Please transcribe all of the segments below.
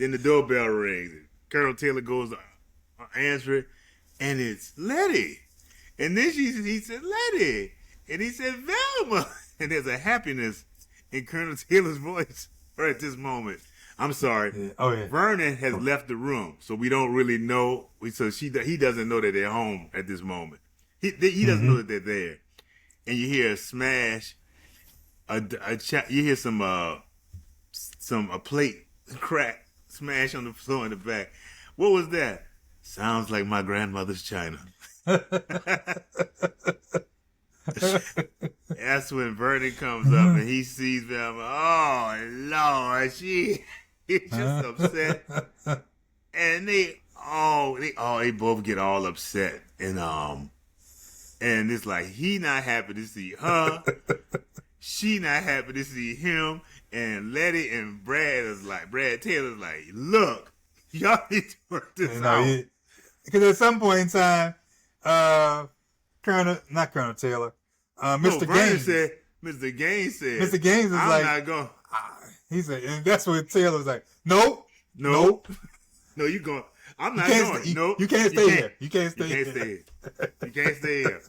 Then the doorbell rings. Colonel Taylor goes to answer it, and it's Letty. And then he said, Letty. And he said, Velma. And there's a happiness in Colonel Taylor's voice right at this moment. I'm sorry. Yeah. Oh, yeah. Vernon has left the room, so we don't really know. So he doesn't know that they're home at this moment. He doesn't know that they're there. And you hear a smash. You hear a plate crack, smash on the floor in the back. What was that? Sounds like my grandmother's china. That's when Vernon comes up and he sees them. Oh Lord, she is just upset, and they both get all upset, and it's like he not happy to see her, she not happy to see him, and Letty and Brad Taylor's like, look, y'all need to work this out. Because at some point in time, not Colonel Taylor, Mr. Gaines said, Mr. Gaines said, Mr. Gaines is I'm not going. He said, and that's when Taylor was like, nope. No, you going. I'm not going. Nope. You can't stay here. You can't stay here. You can't stay here.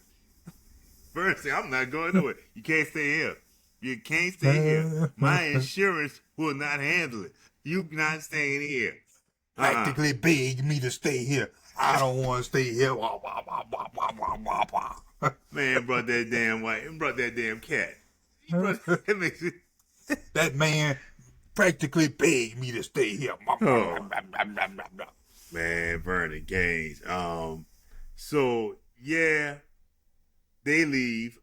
Vernon said, I'm not going nowhere. You can't stay here. You can't stay here. My insurance will not handle it. You not staying here. Practically begged me to stay here. I don't want to stay here. Man brought that damn cat. That man practically begged me to stay here. Man, Vernon Gaines. So yeah, they leave.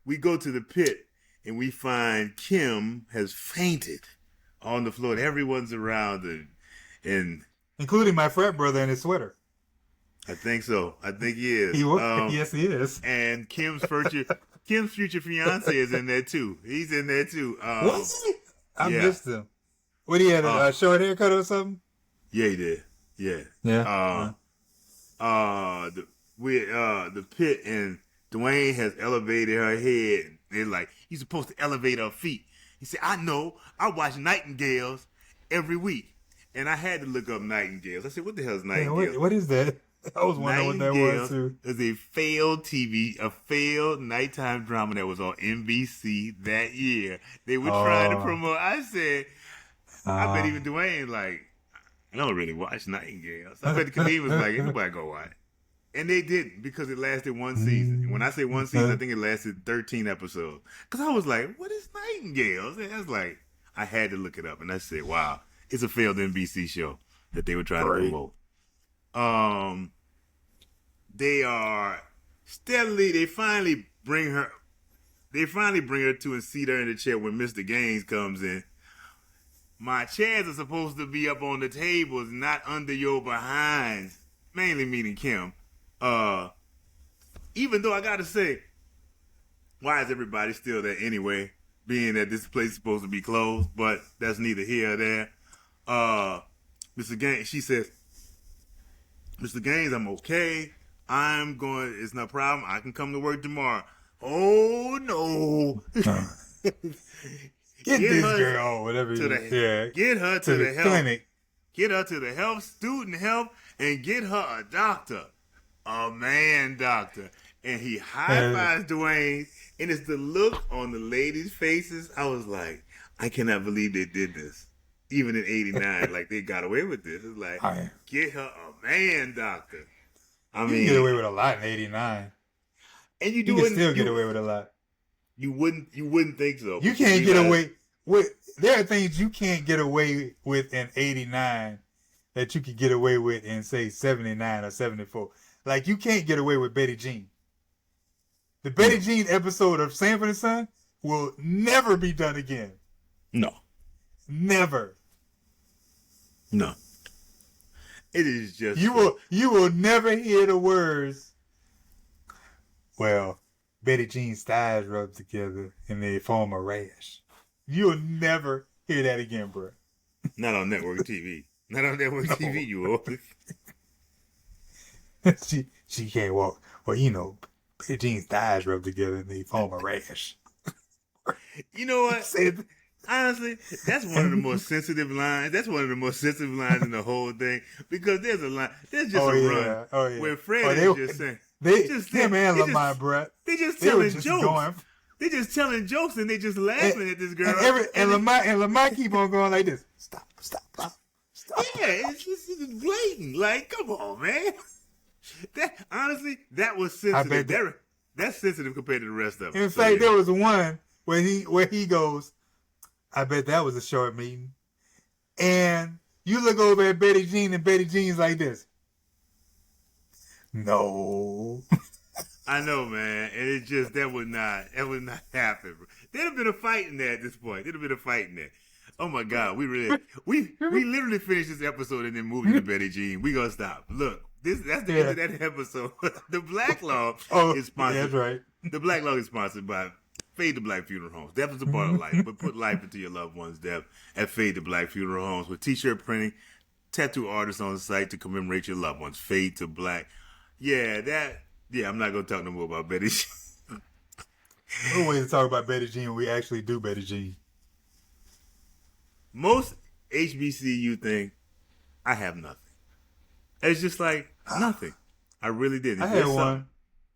We go to the pit and we find Kim has fainted on the floor. Everyone's around and including my frat brother in his sweater. I think so. I think he is. Yes, he is. And Kim's future fiance is in there too. He's in there too. Was he? I missed him. What, he had a short haircut or something? Yeah, he did. Yeah. Yeah. The pit and Dwayne has elevated her head. They're like, you're supposed to elevate her feet. He said, I know. I watch Nightingales every week. And I had to look up Nightingales. I said, what the hell is Nightingales? What is that? I was wondering what that was too. Is a failed nighttime drama that was on NBC that year. They were trying to promote. I said, I bet even Dwayne like, I don't really watch Nightingales. I bet the comedian was like, ain't nobody go watch. And they didn't because it lasted one season. When I say one season, I think it lasted 13 episodes. Because I was like, what is Nightingales? And I was like, I had to look it up. And I said, wow, it's a failed NBC show that they were trying to promote. They are steadily. They finally bring her to and seat her in the chair when Mr. Gaines comes in. My chairs are supposed to be up on the tables, not under your behinds. Mainly meaning Kim. Even though I gotta say, why is everybody still there anyway? Being that this place is supposed to be closed, but that's neither here or there. Mr. Gaines, she says, Mr. Gaines, I'm okay. It's no problem. I can come to work tomorrow. Oh, no. Get this girl, whatever Get her to the health clinic. Get her to the health, student health, and get her a doctor. A man doctor. And he high-fives Dwayne, and it's the look on the ladies' faces. I was like, I cannot believe they did this. Even in 89, like they got away with this. It's like, get her a man doctor. I mean, you get away with a lot in 89. And you can still get away with a lot. You wouldn't think so. You can't get away with. There are things you can't get away with in 89 that you could get away with in, say, 79 or 74. Like, you can't get away with Betty Jean. The Betty Jean episode of Sanford and Son will never be done again. No. Never. No. It is just you will never hear the words, well, Betty Jean's thighs rub together and they form a rash. You'll never hear that again, bro. Not on network TV. Not on network TV, you will. She can't walk. Well, you know, Betty Jean's thighs rub together and they form a rash. You know what? Honestly, that's one of the most sensitive lines. That's one of the most sensitive lines in the whole thing because there's a line. There's just a run where Fred is just saying, him and Lamont, bro. They just They were telling just jokes. going. They just telling jokes and they just laughing at this girl. And Lamont keep on going like this. Stop. Yeah, it's blatant. Like, come on, man. That honestly, that was sensitive. That's sensitive compared to the rest of them. In fact, there was one where he goes, I bet that was a short meeting. And you look over at Betty Jean and Betty Jean's like this. No. I know, man. And it just, that would not happen. There'd have been a fight in there at this point. There'd have been a fight in there. Oh my God, we literally finished this episode and then moved into Betty Jean. We gonna stop. Look, that's the end of that episode. The Blacklog is sponsored. Yeah, that's right. The Blacklog is sponsored by Fade to Black Funeral Homes. Death is a part of life, but put life into your loved one's death at Fade to Black Funeral Homes with t-shirt printing, tattoo artists on site to commemorate your loved ones. Fade to Black. Yeah, I'm not gonna talk no more about Betty Jean. We're waiting to talk about Betty Jean when we actually do Betty Jean. Most HBCU think I have nothing. It's just like nothing. I really didn't. I had one.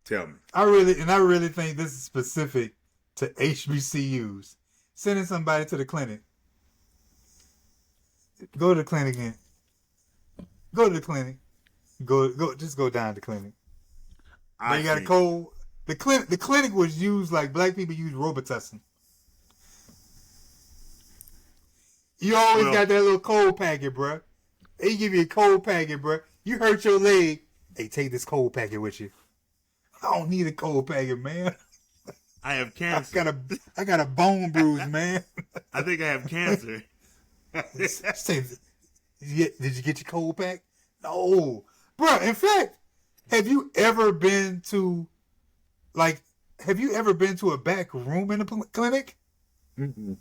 Tell me. I really think this is specific to HBCUs. Sending somebody to the clinic. Go to the clinic again. Go to the clinic. Just go down to the clinic. They got a cold. The clinic was used like black people use Robitussin. You always got that little cold packet, bruh. They give you a cold packet, bruh. You hurt your leg. Hey, take this cold packet with you. I don't need a cold packet, man. I have cancer. I got a bone bruise, man. I think I have cancer. Did you get your cold pack? No. Bruh, in fact, have you ever been to a back room in a clinic? Mm-mm.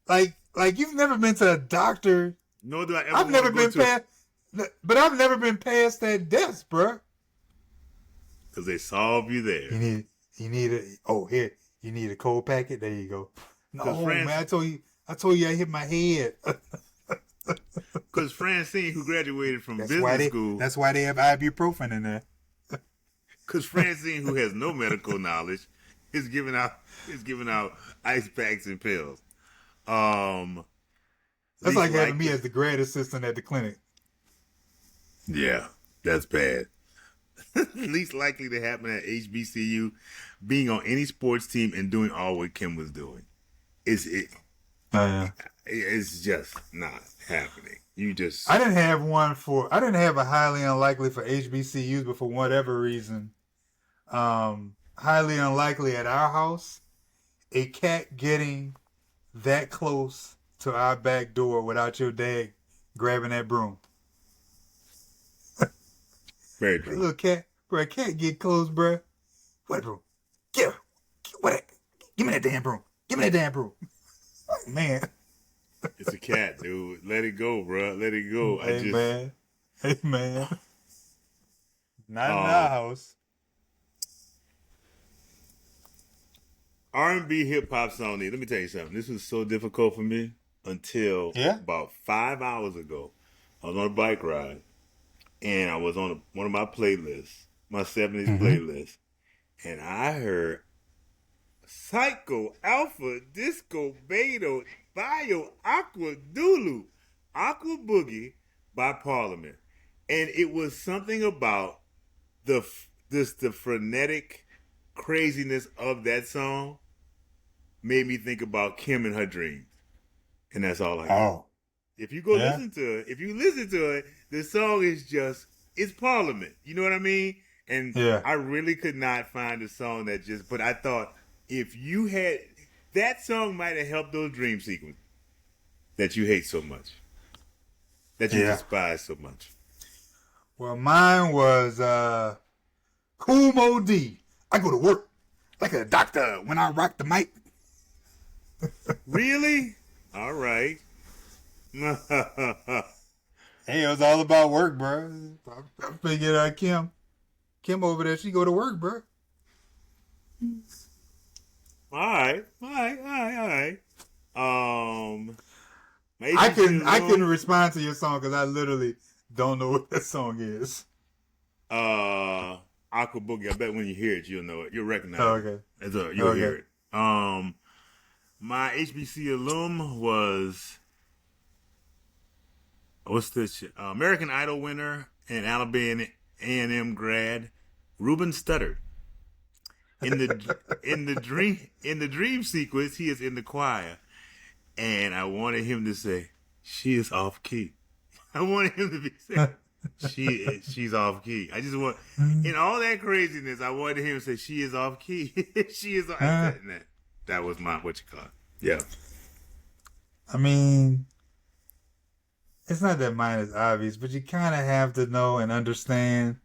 Like you've never been to a doctor. Nor do I ever. I've never been past that desk, bro. Because they solve you there. You need a cold packet. There you go. No, man, I told you I hit my head. Because Francine, who graduated from business school, that's why they have ibuprofen in there. Because Francine, who has no medical knowledge, is giving out ice packs and pills. That's like having me as the grad assistant at the clinic. Yeah, that's bad. Least likely to happen at HBCU, being on any sports team and doing all what Kim was doing. It's just not happening. I didn't have a highly unlikely for HBCUs, but for whatever reason, Highly unlikely at our house, a cat getting that close to our back door without your dad grabbing that broom. Very true. Little cat, bro, a cat get close, bro. What broom? Give me that damn broom. Give me that damn broom. Oh, man. It's a cat, dude. Let it go, bro. Let it go. Man. Hey, man. Not in our house. R&B hip hop song. Let me tell you something. This was so difficult for me until about 5 hours ago. I was on a bike ride and I was on one of my playlists, my 70s playlist, and I heard Psycho, Alpha, Disco, Beto, Bio, Aqua, Dulu, Aqua Boogie by Parliament. And it was something about the frenetic craziness of that song made me think about Kim and her dreams. And that's all I got. Oh. If you listen to it, the song is it's Parliament. You know what I mean? And I really could not find a song but I thought if you had, that song might have helped those dream sequences that you hate so much, that you despise so much. Well, mine was Cool Mo D. I go to work like a doctor when I rock the mic. Really? All right. Hey, it was all about work, bro. I figured Kim over there, she go to work, bro. All right. My I HBC couldn't alum, respond to your song because I literally don't know what that song is. Aqua Boogie. I bet when you hear it, you'll know it. You'll recognize Oh, it. okay. You'll Okay. hear it. My HBC alum was what's this shit? American Idol winner and Alabama A&M grad, Ruben Studdard. In the dream sequence, he is in the choir, and I wanted him to say, "She is off key." I wanted him to be saying, she's off key. I just want, in all that craziness, I wanted him to say, "She is off key." She is off. That was my what you call it. Yeah. I mean, it's not that mine is obvious, but you kind of have to know and understand.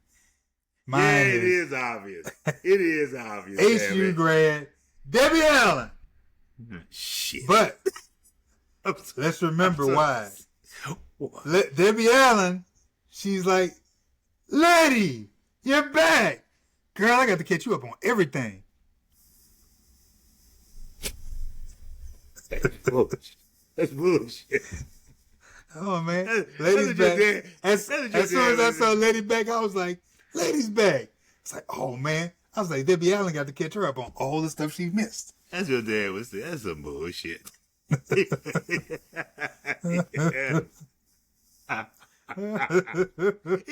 Mine it is obvious. It is obvious. HU grad, Debbie Allen. Shit. But let's remember why. Debbie Allen, she's like, "Lady, you're back. Girl, I got to catch you up on everything." That's bullshit. Oh, man. Lady's back. As soon as I saw Lady back, I was like, "Lady's back." It's like, oh, man. I was like, Debbie Allen got to catch her up on all the stuff she missed. That's your dad would say. That's some bullshit. He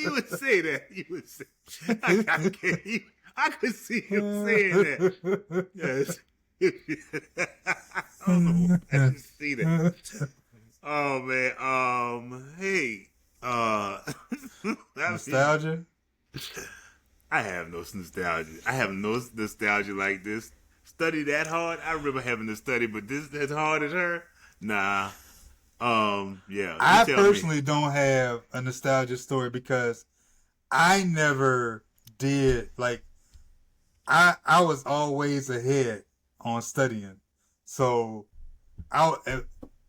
would say that. He would say, I could see him saying that. Yes. I don't know. I just see that. Oh man. Hey. Nostalgia? I have no nostalgia. I have no nostalgia like this. Study that hard? I remember having to study, but this as hard as her? Nah. Yeah. I personally don't have a nostalgia story because I never did, like, I was always ahead on studying. So I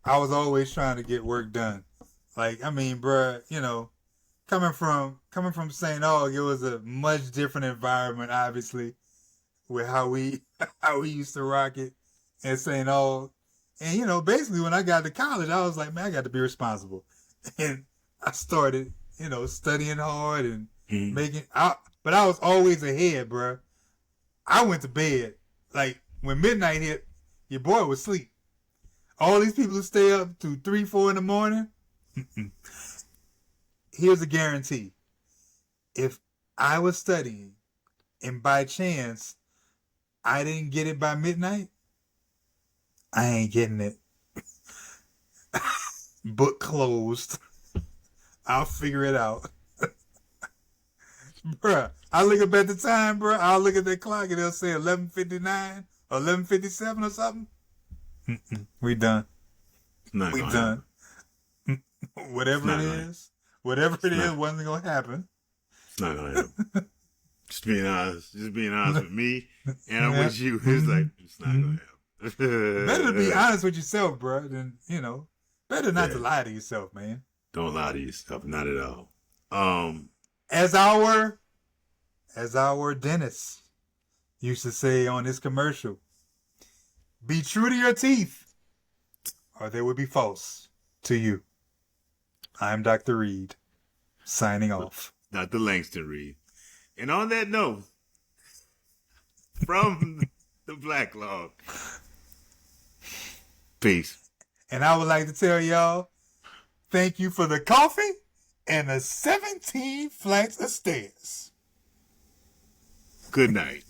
was always trying to get work done. Like, I mean, bruh, you know, coming from St. Aug, it was a much different environment, obviously, with how we used to rock it in St. Aug. And, you know, basically when I got to college, I was like, man, I got to be responsible. And I started, you know, studying hard and but I was always ahead, bruh. I went to bed. Like, when midnight hit, your boy was asleep. All these people who stay up to 3, 4 in the morning, here's a guarantee. If I was studying and by chance I didn't get it by midnight, I ain't getting it. Book closed. I'll figure it out. Bruh, I look up at the time, bruh. I'll look at that clock and it'll say 11:59 or 11:57 or something. We done. We done. Whatever it is wasn't going to happen. It's not going to happen. Just being honest with me and I'm with you. It's like, it's not going to happen. Better to be honest with yourself, bro, than, you know, better not to lie to yourself, man. Don't lie to yourself, not at all. As our dentist used to say on his commercial, be true to your teeth or they will be false to you. I'm Dr. Reed, signing off. Dr. Langston Reed. And on that note, from the blacklog, peace. And I would like to tell y'all, thank you for the coffee and the 17 flights of stairs. Good night.